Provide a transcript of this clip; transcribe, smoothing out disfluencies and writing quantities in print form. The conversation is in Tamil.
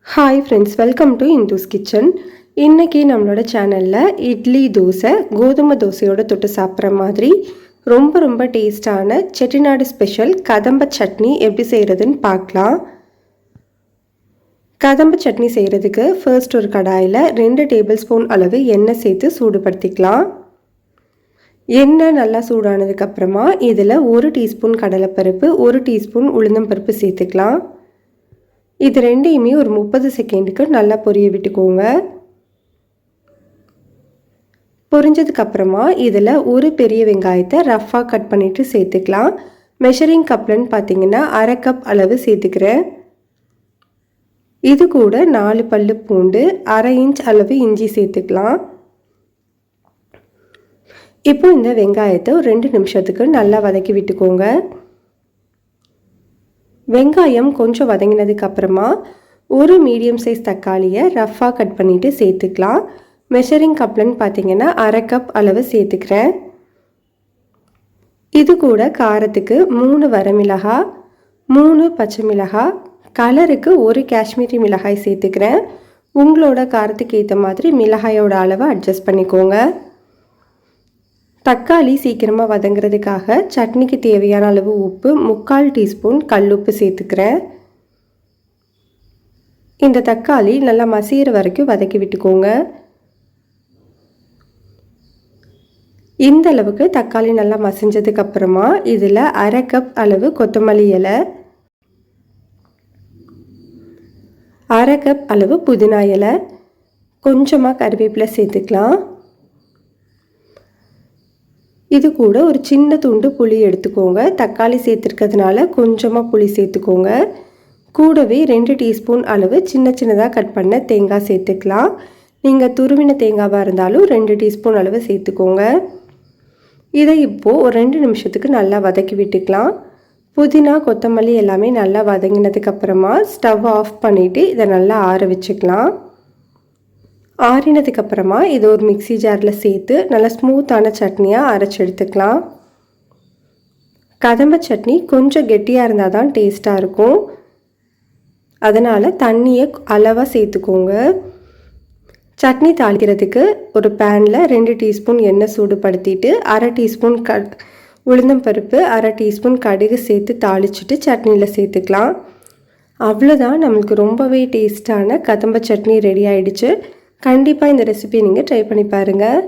Hi friends, welcome to Indhu's kitchen. இன்றைக்கி நம்மளோட சேனலில் இட்லி தோசை, கோதுமை தோசையோட தொட்டு சாப்பிட்ற மாதிரி ரொம்ப டேஸ்டான செட்டிநாடு ஸ்பெஷல் கதம்ப சட்னி எப்படி செய்கிறதுன்னு பார்க்கலாம். கதம்ப சட்னி செய்கிறதுக்கு ஃபர்ஸ்ட் ஒரு கடாயில் 2 டேபிள் ஸ்பூன் அளவு எண்ணெய் சேர்த்து சூடுபடுத்திக்கலாம். எண்ணெய் நல்லா சூடானதுக்கப்புறமா இதில் 1 டீஸ்பூன் கடலைப்பருப்பு, 1 டீஸ்பூன் உளுந்தம்பருப்பு சேர்த்துக்கலாம். இது ரெண்டையுமே ஒரு 30 செகண்டுக்கு நல்லா பொரிய விட்டுக்கோங்க. பொரிஞ்சதுக்கப்புறமா இதில் ஒரு பெரிய வெங்காயத்தை ரஃப்பாக கட் பண்ணிவிட்டு சேர்த்துக்கலாம். மெஷரிங் கப்லன்னு பார்த்தீங்கன்னா 1/2 கப் அளவு சேர்த்துக்கிறேன். இது கூட 4 பல்லு பூண்டு, 1/2 இன்ச் அளவு இஞ்சி சேர்த்துக்கலாம். இப்போ இந்த வெங்காயத்தை ஒரு 2 நிமிஷத்துக்கு நல்லா வதக்கி விட்டுக்கோங்க. வெங்காயம் கொஞ்சம் வதங்கினதுக்கு அப்புறமா ஒரு மீடியம் சைஸ் தக்காளியை ரஃப்பாக கட் பண்ணிவிட்டு சேர்த்துக்கலாம். மெஷரிங் கப்லன்னு பார்த்தீங்கன்னா 1/2 கப் அளவு சேர்த்துக்கிறேன். இது கூட காரத்துக்கு 3 வரமிளகாய், 3 பச்சை மிளகாய், கலருக்கு 1 காஷ்மீரி மிளகாய் சேர்த்துக்கிறேன். உங்களோட காரத்துக்கு ஏற்ற மாதிரி மிளகாயோட அளவை அட்ஜஸ்ட் பண்ணிக்கோங்க. தக்காளி சீக்கிரமாக வதங்கிறதுக்காக சட்னிக்கு தேவையான அளவு உப்பு 3/4 டீஸ்பூன் கல்லுப்பு சேர்த்துக்கிறேன். இந்த தக்காளி நல்லா மசிகிற வரைக்கும் வதக்கி விட்டுக்கோங்க. இந்த அளவுக்கு தக்காளி நல்லா மசிஞ்சதுக்கப்புறமா இதில் 1/2 கப் அளவு கொத்தமல்லி இலை, 1/2 கப் அளவு புதினா இலை, கொஞ்சமாக கறிவேப்பிலை சேர்த்துக்கலாம். இது கூட ஒரு சின்ன துண்டு புளி எடுத்துக்கோங்க. தக்காளி சேர்த்துருக்கிறதுனால கொஞ்சமாக புளி சேர்த்துக்கோங்க. கூடவே 2 டீஸ்பூன் அளவு சின்னதாக கட் பண்ண தேங்காய் சேர்த்துக்கலாம். நீங்கள் துருவின தேங்காவாக இருந்தாலும் 2 டீஸ்பூன் அளவு சேர்த்துக்கோங்க. இதை இப்போது ஒரு 2 நிமிஷத்துக்கு நல்லா வதக்கி விட்டுக்கலாம். புதினா, கொத்தமல்லி எல்லாமே நல்லா வதங்கினதுக்கப்புறமா ஸ்டவ் ஆஃப் பண்ணிவிட்டு இதை நல்லா ஆற வச்சுக்கலாம். ஆறினதுக்கப்புறமா இது ஒரு மிக்ஸி ஜாரில் சேர்த்து நல்லா ஸ்மூத்தான சட்னியாக அரைச்சி எடுத்துக்கலாம். கதம்ப சட்னி கொஞ்சம் கெட்டியாக இருந்தால் தான் டேஸ்ட்டாக இருக்கும். அதனால் தண்ணியை அளவாக சேர்த்துக்கோங்க. சட்னி தாளிக்கிறதுக்கு ஒரு பேனில் 2 டீஸ்பூன் எண்ணெய் சூடுபடுத்திட்டு 1/2 டீஸ்பூன் உளுந்தம்பருப்பு, 1/2 டீஸ்பூன் கடுகு சேர்த்து தாளிச்சிட்டு சட்னியில் சேர்த்துக்கலாம். அவ்வளோதான், நம்மளுக்கு ரொம்பவே டேஸ்ட்டான கதம்ப சட்னி ரெடி ஆகிடுச்சு. கண்டிப்பாக இந்த ரெசிபியை நீங்கள் ட்ரை பண்ணி பாருங்கள்.